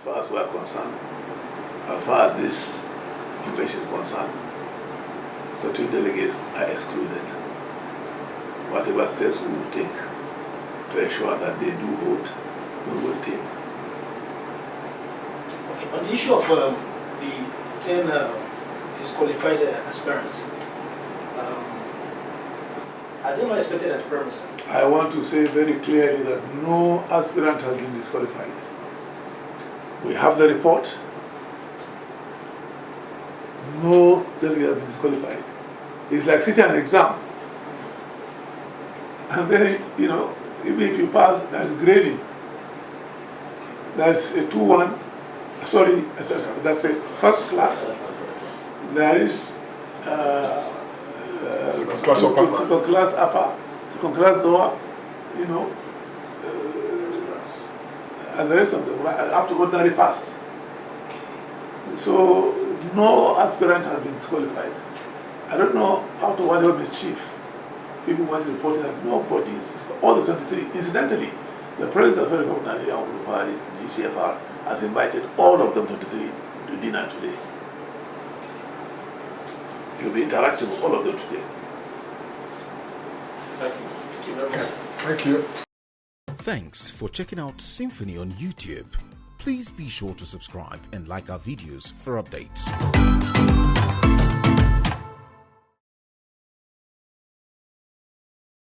far as we are concerned, as far as this convention is concerned, certain delegates are excluded. Whatever steps we will take to ensure that they do vote, we will take. Okay, on the issue of the 10 disqualified aspirants, are they not expected at the premise? I want to say very clearly that no aspirant has been disqualified. We have the report. No delegate has been disqualified. It's like sitting an exam. And then, you know, even if you pass, that's grading. That's a 2-1. Sorry, that's a first class. There is second class upper, second class lower, you know, and the rest of them up to ordinary pass. So no aspirant has been disqualified. I don't know how to whatever mischief people want to report that nobody is, all the 23. Incidentally, the President of the Federal Government, GCFR, has invited all of them 23 to dinner today. He'll be interacting with all of them today. Thank you. Thank you very much. Thank you. Thanks for checking out SYMFONI on YouTube. Please be sure to subscribe and like our videos for updates.